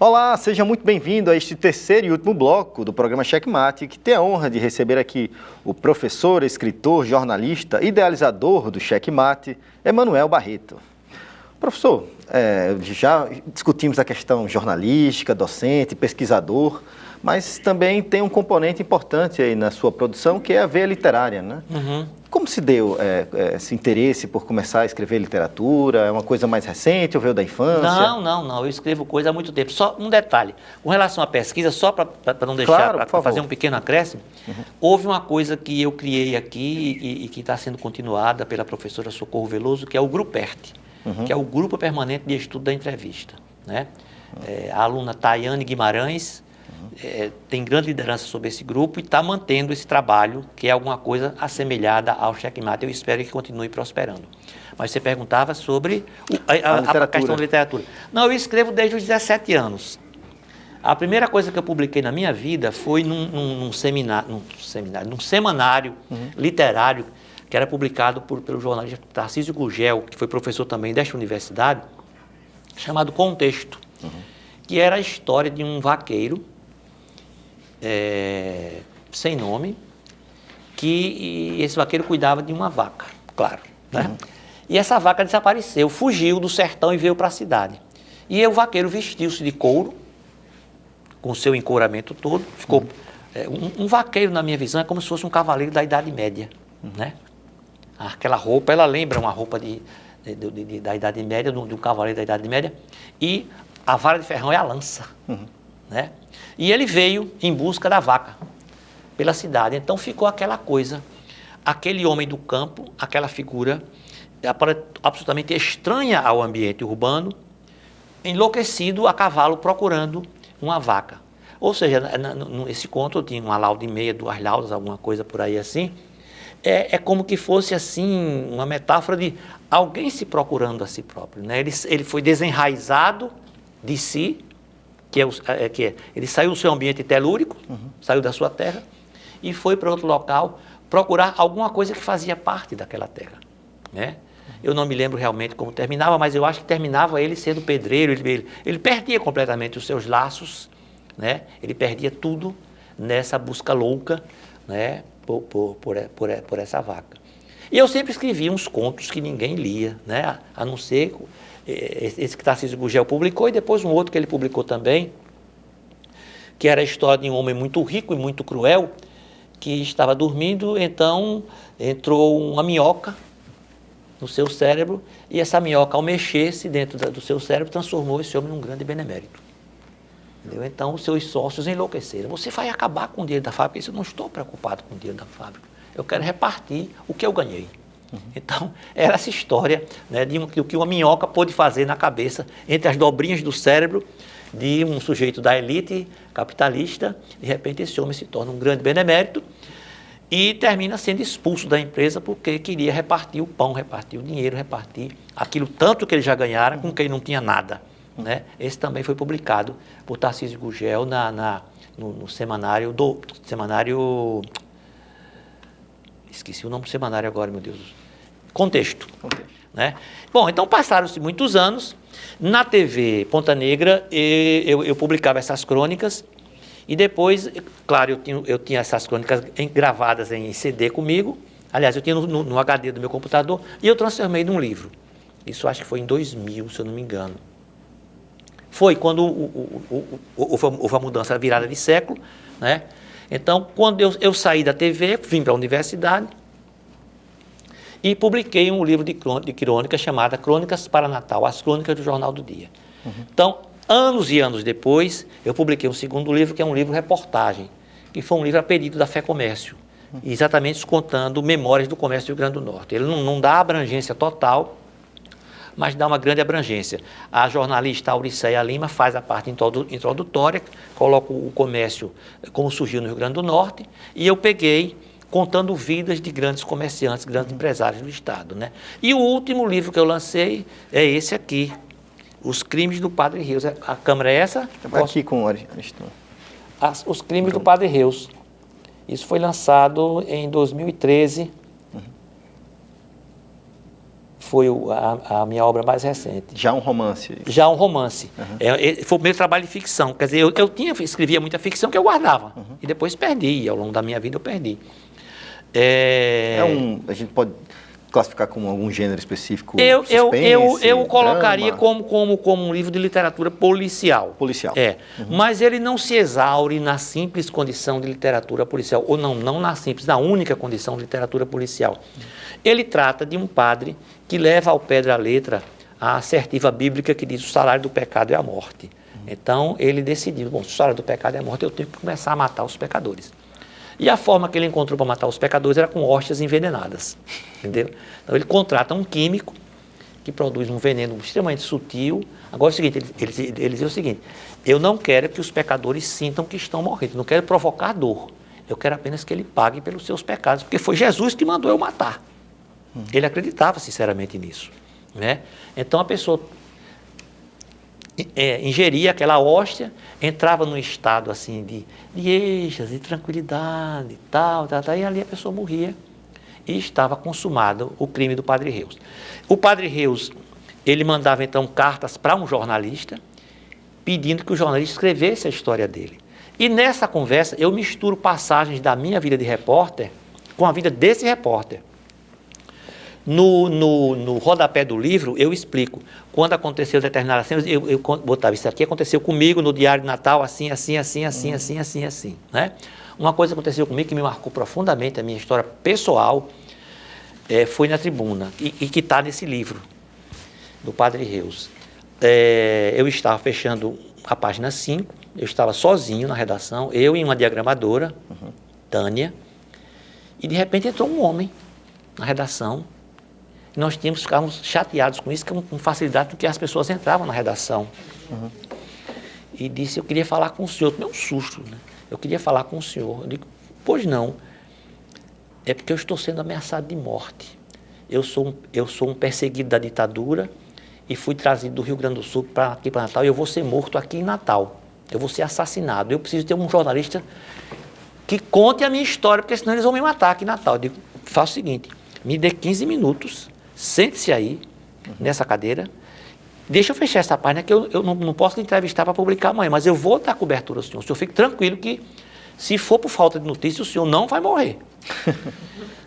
Olá, seja muito bem-vindo a este terceiro e último bloco do programa Checkmate, que tem a honra de receber aqui o professor, escritor, jornalista, idealizador do Checkmate, Emanuel Barreto. Professor, já discutimos a questão jornalística, docente, pesquisador, mas também tem um componente importante aí na sua produção, que é a veia literária, né? Como se deu esse interesse por começar a escrever literatura? É uma coisa mais recente ou veio da infância? Não. Eu escrevo coisa há muito tempo. Só um detalhe. Com relação à pesquisa, só para não deixar, Claro, para fazer um pequeno acréscimo, houve uma coisa que eu criei aqui e que está sendo continuada pela professora Socorro Veloso, que é o GRUPERT, que é o Grupo Permanente de Estudo da Entrevista, né? A aluna Tayane Guimarães tem grande liderança sobre esse grupo e está mantendo esse trabalho, que é alguma coisa assemelhada ao Checkmate. Eu espero que continue prosperando. Mas você perguntava sobre a questão da literatura. Não, eu escrevo desde os 17 anos. A primeira coisa que eu publiquei na minha vida foi num semanário literário que era publicado pelo jornalista Tarcísio Gurgel, que foi professor também desta universidade, chamado Contexto, que era a história de um vaqueiro sem nome, que esse vaqueiro cuidava de uma vaca, claro, né? E essa vaca desapareceu, fugiu do sertão e veio para a cidade. E o vaqueiro vestiu-se de couro, com seu encouramento todo, ficou... um vaqueiro, na minha visão, é como se fosse um cavaleiro da Idade Média, né? Aquela roupa, ela lembra uma roupa da Idade Média, de um cavaleiro da Idade Média, e a vara de ferrão é a lança, né? E ele veio em busca da vaca pela cidade. Então ficou aquela coisa, aquele homem do campo, aquela figura absolutamente estranha ao ambiente urbano, enlouquecido a cavalo procurando uma vaca. Ou seja, nesse conto tinha uma lauda e meia, 2 laudas, alguma coisa por aí assim. É como que fosse assim uma metáfora de alguém se procurando a si próprio, né? Ele foi desenraizado de si, ele saiu do seu ambiente telúrico, saiu da sua terra e foi para outro local procurar alguma coisa que fazia parte daquela terra, né? Eu não me lembro realmente como terminava, mas eu acho que terminava ele sendo pedreiro, ele perdia completamente os seus laços, né? Ele perdia tudo nessa busca louca, né? por essa vaca. E eu sempre escrevia uns contos que ninguém lia, né? A não ser esse que Tarcísio Gurgel publicou e depois um outro que ele publicou também, que era a história de um homem muito rico e muito cruel, que estava dormindo, então entrou uma minhoca no seu cérebro e essa minhoca, ao mexer-se dentro do seu cérebro, transformou esse homem num grande benemérito. Entendeu? Então, os seus sócios enlouqueceram. Você vai acabar com o dinheiro da fábrica? Isso, eu não estou preocupado com o dinheiro da fábrica. Eu quero repartir o que eu ganhei. Então, era essa história, né, de o que uma minhoca pôde fazer na cabeça, entre as dobrinhas do cérebro de um sujeito da elite capitalista. De repente, esse homem se torna um grande benemérito e termina sendo expulso da empresa porque queria repartir o pão, repartir o dinheiro, repartir aquilo tanto que ele já ganhara com quem não tinha nada, né? Esse também foi publicado por Tarcísio Gurgel no semanário esqueci o nome do semanário agora, meu Deus. Contexto. Né? Bom, então passaram-se muitos anos. Na TV Ponta Negra, eu publicava essas crônicas e depois, claro, eu tinha essas crônicas gravadas em CD comigo. Aliás, eu tinha no HD do meu computador e eu transformei num livro. Isso acho que foi em 2000, se eu não me engano. Foi quando houve a mudança, a virada de século, né? Então, quando eu saí da TV, vim para a universidade e publiquei um livro de crônicas chamado Crônicas para Natal, as crônicas do Jornal do Dia. Então, anos e anos depois, eu publiquei um segundo livro, que é um livro-reportagem, que foi um livro a pedido da Fé Comércio, exatamente contando memórias do comércio do Rio Grande do Norte. Ele não dá abrangência total, mas dá uma grande abrangência. A jornalista Auriceia Lima faz a parte introdutória, coloca o comércio como surgiu no Rio Grande do Norte, e eu peguei contando vidas de grandes comerciantes, grandes empresários do Estado, né? E o último livro que eu lancei é esse aqui, Os Crimes do Padre Reus. A câmera é essa? Aqui com o Os Crimes do Padre Reus. Isso foi lançado em 2013. foi a minha obra mais recente. Já um romance? Já um romance. Foi o primeiro trabalho de ficção. Quer dizer, escrevia muita ficção que eu guardava. E depois perdi. Ao longo da minha vida eu perdi. A gente pode classificar como algum gênero específico? Eu colocaria como um livro de literatura policial. Policial. Mas ele não se exaure na simples condição de literatura policial, ou não na única condição de literatura policial. Ele trata de um padre que leva ao pé da letra a assertiva bíblica que diz: o salário do pecado é a morte. Então ele decidiu, se o salário do pecado é a morte, eu tenho que começar a matar os pecadores. E a forma que ele encontrou para matar os pecadores era com hóstias envenenadas, entendeu? Então ele contrata um químico que produz um veneno extremamente sutil. Agora é o seguinte, ele diz o seguinte: eu não quero que os pecadores sintam que estão morrendo, não quero provocar dor, eu quero apenas que ele pague pelos seus pecados, porque foi Jesus que mandou eu matar. Ele acreditava sinceramente nisso, né? Então a pessoa ingeria aquela hóstia, entrava num estado assim de êxtase, de tranquilidade e tal, e ali a pessoa morria e estava consumado o crime do Padre Reus. O Padre Reus, ele mandava então cartas para um jornalista, pedindo que o jornalista escrevesse a história dele. E nessa conversa eu misturo passagens da minha vida de repórter com a vida desse repórter. No rodapé do livro, eu explico. Quando aconteceu determinadas cenas, eu botava: isso aqui aconteceu comigo no Diário de Natal, assim, né? Uma coisa que aconteceu comigo que me marcou profundamente a minha história pessoal, foi na Tribuna, e que está nesse livro, do Padre Reus. Eu estava fechando a página 5, eu estava sozinho na redação, eu e uma diagramadora, Tânia, e de repente entrou um homem na redação. Nós ficávamos chateados com isso, com facilidade, porque as pessoas entravam na redação. E disse: eu queria falar com o senhor. Tomei um susto, né? Eu queria falar com o senhor. Eu digo: pois não, é porque eu estou sendo ameaçado de morte. Eu sou um perseguido da ditadura e fui trazido do Rio Grande do Sul aqui para Natal, e eu vou ser morto aqui em Natal. Eu vou ser assassinado. Eu preciso ter um jornalista que conte a minha história, porque senão eles vão me matar aqui em Natal. Eu digo: faça o seguinte, me dê 15 minutos, sente-se aí, nessa cadeira, deixa eu fechar essa página, que eu não posso lhe entrevistar para publicar amanhã, mas eu vou dar cobertura ao senhor. O senhor fique tranquilo que, se for por falta de notícia, o senhor não vai morrer.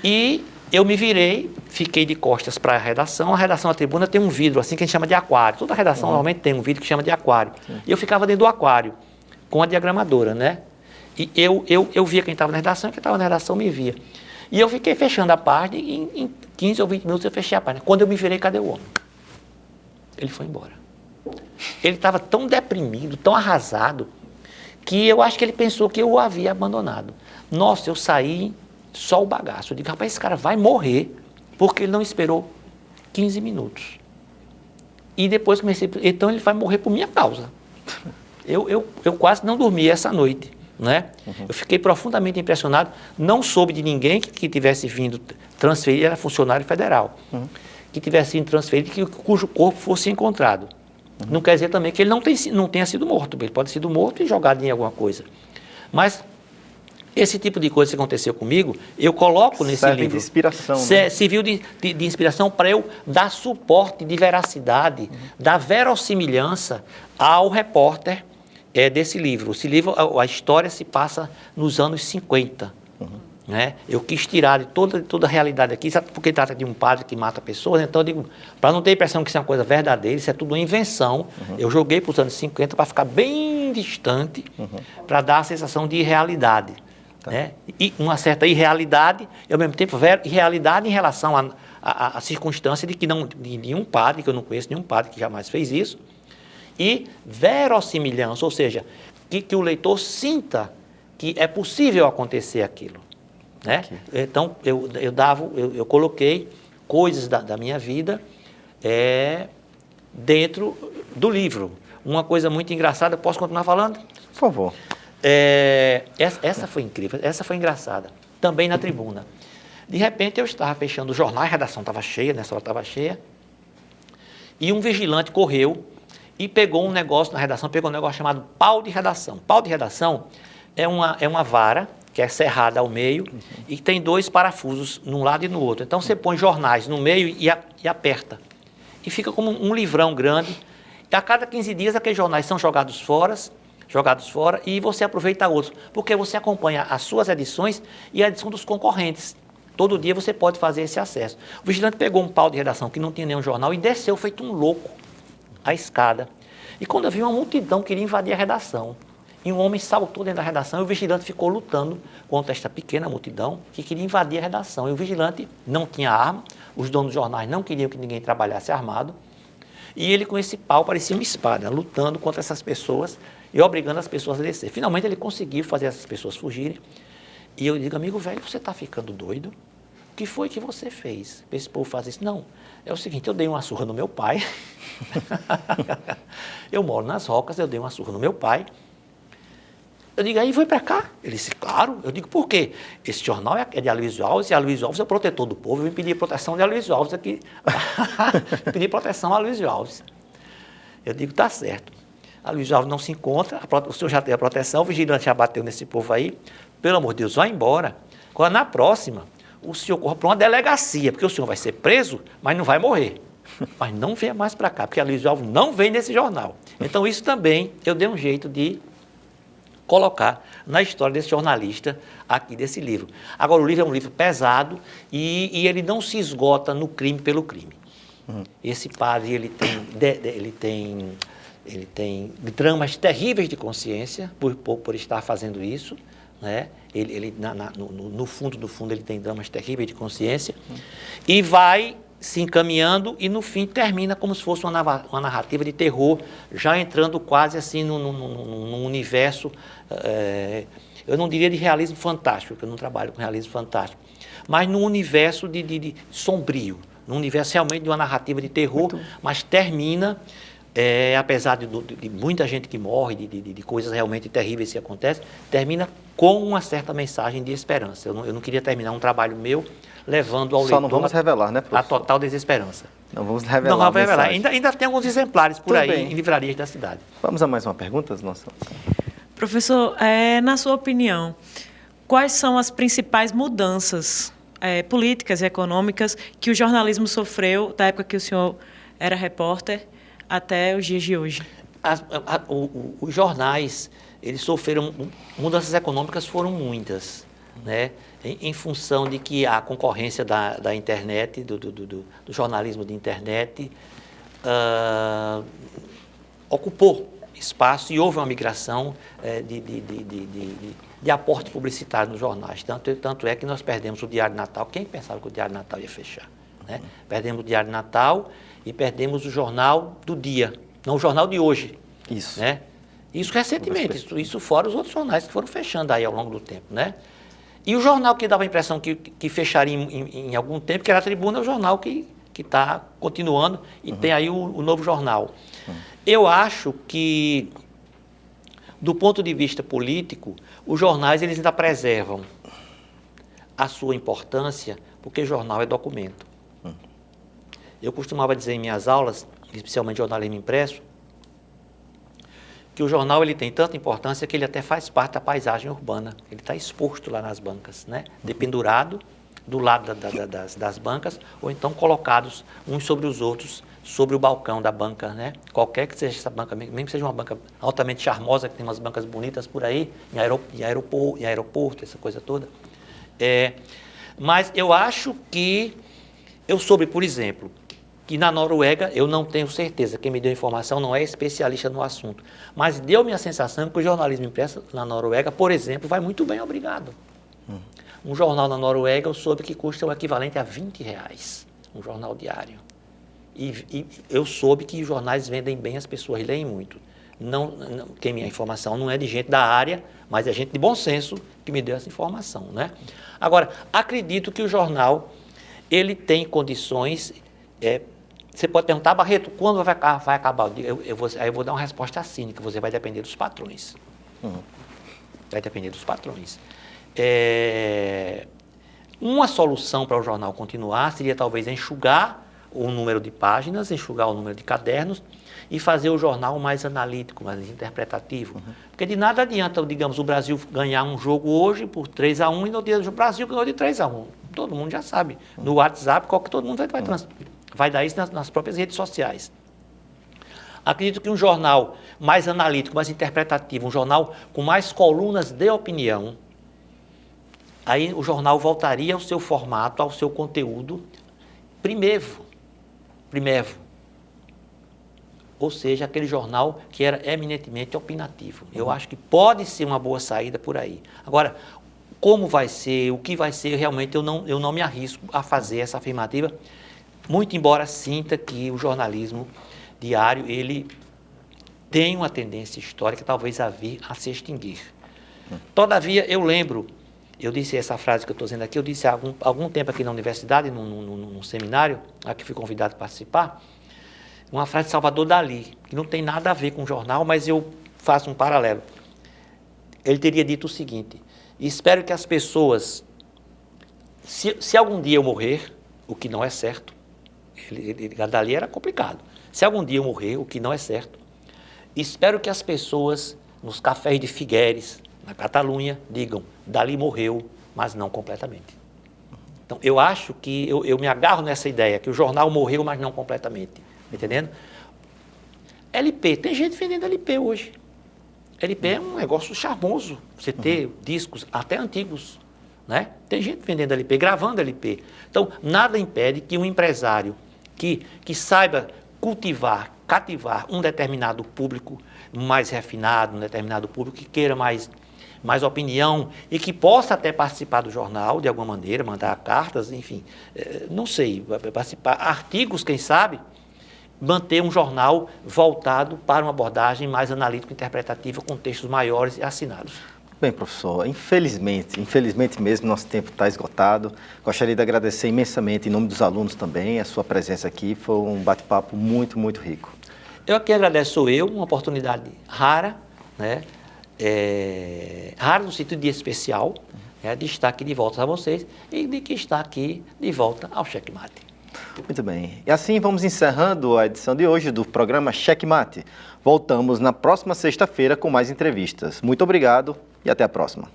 E eu me virei, fiquei de costas para a redação da Tribuna tem um vidro assim que a gente chama de aquário. Toda redação normalmente tem um vidro que chama de aquário. E eu ficava dentro do aquário, com a diagramadora, né? E eu via quem estava na redação, quem estava na redação me via. E eu fiquei fechando a página, e em 15 ou 20 minutos eu fechei a página. Quando eu me virei, cadê o homem? Ele foi embora. Ele estava tão deprimido, tão arrasado, que eu acho que ele pensou que eu o havia abandonado. Nossa, eu saí só o bagaço. Eu digo: rapaz, esse cara vai morrer, porque ele não esperou 15 minutos. E depois comecei, então ele vai morrer por minha causa. Eu quase não dormi essa noite. Né? Eu fiquei profundamente impressionado, não soube de ninguém que tivesse vindo transferir, era funcionário federal, que tivesse sido transferido, cujo corpo fosse encontrado. Não quer dizer também que ele não tenha sido morto, ele pode ter sido morto e jogado em alguma coisa. Mas esse tipo de coisa que aconteceu comigo, eu coloco nesse livro. Serve de inspiração. Né? Serviu de inspiração para eu dar suporte de veracidade, dar verossimilhança ao repórter desse livro. Esse livro, a história se passa nos anos 50. Né? Eu quis tirar de toda a realidade aqui, sabe, porque trata de um padre que mata pessoas, então eu digo, para não ter a impressão que isso é uma coisa verdadeira, isso é tudo uma invenção, eu joguei para os anos 50 para ficar bem distante, para dar a sensação de irrealidade. Né? E uma certa irrealidade, e ao mesmo tempo irrealidade em relação à circunstância de que de nenhum padre, que eu não conheço nenhum padre que jamais fez isso, e verossimilhança, ou seja, que o leitor sinta que é possível acontecer aquilo. Né? Então, eu coloquei coisas da minha vida dentro do livro. Uma coisa muito engraçada, posso continuar falando? Por favor. Essa foi incrível, essa foi engraçada. Também na Tribuna. De repente, eu estava fechando o jornal, a redação estava cheia, nessa hora estava cheia, e um vigilante correu e pegou um negócio na redação, chamado pau de redação. Pau de redação é uma vara que é cerrada ao meio, e tem 2 parafusos num lado e no outro. Então você põe jornais no meio e aperta. E fica como um livrão grande. E a cada 15 dias aqueles jornais são jogados fora e você aproveita outros. Porque você acompanha as suas edições e a edição dos concorrentes. Todo dia você pode fazer esse acesso. O vigilante pegou um pau de redação que não tinha nenhum jornal e desceu feito um louco a escada. E quando eu vi uma multidão queria invadir a redação, e um homem saltou dentro da redação e o vigilante ficou lutando contra esta pequena multidão que queria invadir a redação. E o vigilante não tinha arma, os donos dos jornais não queriam que ninguém trabalhasse armado, e ele com esse pau parecia uma espada, lutando contra essas pessoas e obrigando as pessoas a descer. Finalmente ele conseguiu fazer essas pessoas fugirem. E eu digo, amigo velho, você está ficando doido? O que foi que você fez para esse povo fazer isso? Não, é o seguinte, eu dei uma surra no meu pai. Eu moro nas Rocas, eu dei uma surra no meu pai. Eu digo, aí foi para cá? Ele disse, claro. Eu digo, por quê? Esse jornal é de Aloysio Alves, e Aloysio Alves é o protetor do povo. Eu vim pedir proteção de Aloysio Alves aqui. Pedir proteção a Aloysio Alves. Eu digo, tá certo. Aloysio Alves não se encontra, o senhor já tem a proteção, o vigilante já bateu nesse povo aí. Pelo amor de Deus, vai embora. Agora, na próxima, o senhor corre para uma delegacia, porque o senhor vai ser preso, mas não vai morrer. Mas não venha mais para cá, porque Aloysio Alves não vem nesse jornal. Então, isso também eu dei um jeito de colocar na história desse jornalista aqui desse livro. Agora, o livro é um livro pesado e ele não se esgota no crime pelo crime. Esse padre, ele tem dramas terríveis de consciência por estar fazendo isso, né? No fundo do fundo, ele tem dramas terríveis de consciência e vai se encaminhando e no fim termina como se fosse uma narrativa de terror, já entrando quase assim num universo, eu não diria de realismo fantástico, porque eu não trabalho com realismo fantástico, mas num universo de sombrio, num universo realmente de uma narrativa de terror, mas termina, apesar de muita gente que morre, de coisas realmente terríveis que acontecem, termina com uma certa mensagem de esperança. Eu não queria terminar um trabalho meu levando ao leitor... Só não vamos revelar, né, professor? A total desesperança. Não vamos revelar. Não vamos revelar. Ainda tem alguns exemplares por aí bem. Em livrarias da cidade. Vamos a mais uma pergunta, nossa. Professor, na sua opinião, quais são as principais mudanças políticas e econômicas que o jornalismo sofreu da época que o senhor era repórter até os dias de hoje? Os jornais, eles sofreram, mudanças econômicas foram muitas, né? Em função de que a concorrência da internet, do jornalismo de internet, ocupou espaço e houve uma migração de aporte publicitário nos jornais. Tanto é que nós perdemos o Diário Natal. Quem pensava que o Diário Natal ia fechar? Né? Perdemos o Diário Natal e perdemos o Jornal do Dia, não o Jornal de Hoje. Isso. Né? Isso recentemente, isso fora os outros jornais que foram fechando aí ao longo do tempo, né? E o jornal que dava a impressão que fecharia em algum tempo, que era a Tribuna, é o jornal que está continuando e tem aí o Novo Jornal. Eu acho que, do ponto de vista político, os jornais eles ainda preservam a sua importância, porque jornal é documento. Eu costumava dizer em minhas aulas, especialmente jornalismo impresso, que o jornal ele tem tanta importância que ele até faz parte da paisagem urbana. Ele está exposto lá nas bancas, né? Dependurado do lado das bancas, ou então colocados uns sobre os outros, sobre o balcão da banca, né? Qualquer que seja essa banca, mesmo que seja uma banca altamente charmosa, que tem umas bancas bonitas por aí, em aeroporto, essa coisa toda. Mas eu acho que, eu soube, por exemplo, que na Noruega, eu não tenho certeza, quem me deu a informação não é especialista no assunto, mas deu-me a sensação que o jornalismo impresso na Noruega, por exemplo, vai muito bem, obrigado. Um jornal na Noruega, eu soube que custa o equivalente a R$20, um jornal diário. E eu soube que os jornais vendem bem, as pessoas leem muito. Quem minha informação não é de gente da área, mas é gente de bom senso que me deu essa informação, né? Agora, acredito que o jornal, ele tem condições... Você pode perguntar, Barreto, quando vai acabar? Aí eu vou dar uma resposta cínica, você vai depender dos patrões. Vai depender dos patrões. Uma solução para o jornal continuar seria talvez enxugar o número de páginas, enxugar o número de cadernos e fazer o jornal mais analítico, mais interpretativo. Porque de nada adianta, digamos, o Brasil ganhar um jogo hoje por 3-1 e no dia do Brasil ganhou de 3-1. Todo mundo já sabe. No WhatsApp, todo mundo vai dar isso nas próprias redes sociais. Acredito que um jornal mais analítico, mais interpretativo, um jornal com mais colunas de opinião, aí o jornal voltaria ao seu formato, ao seu conteúdo primevo. Ou seja, aquele jornal que era eminentemente opinativo. Eu acho que pode ser uma boa saída por aí. Agora, como vai ser, o que vai ser, realmente eu não me arrisco a fazer essa afirmativa, muito embora sinta que o jornalismo diário, ele tem uma tendência histórica talvez a vir a se extinguir. Todavia, eu lembro, eu disse essa frase que eu estou dizendo aqui, eu disse há algum tempo aqui na universidade, num seminário, a que fui convidado a participar, uma frase de Salvador Dalí, que não tem nada a ver com o jornal, mas eu faço um paralelo. Ele teria dito o seguinte: espero que as pessoas, se algum dia eu morrer, o que não é certo, Dalí era complicado, se algum dia eu morrer, o que não é certo, espero que as pessoas nos cafés de Figueres, na Catalunha, digam, Dalí morreu, mas não completamente. Então, eu acho que eu me agarro nessa ideia, que o jornal morreu, mas não completamente. Entendendo? LP, tem gente vendendo LP hoje. LP é um negócio charmoso, você ter discos até antigos, né? Tem gente vendendo LP, gravando LP. Então, nada impede que um empresário que saiba cultivar, cativar um determinado público mais refinado, um determinado público que queira mais opinião e que possa até participar do jornal de alguma maneira, mandar cartas, enfim, não sei, participar, artigos, quem sabe, manter um jornal voltado para uma abordagem mais analítico-interpretativa, com textos maiores e assinados. Bem, professor, infelizmente mesmo, nosso tempo está esgotado. Gostaria de agradecer imensamente, em nome dos alunos também, a sua presença aqui. Foi um bate-papo muito, muito rico. Eu aqui agradeço uma oportunidade rara, né? Rara no sentido de especial, né? De estar aqui de volta a vocês e de que está aqui de volta ao Checkmate. Muito bem. E assim vamos encerrando a edição de hoje do programa Checkmate. Voltamos na próxima sexta-feira com mais entrevistas. Muito obrigado e até a próxima.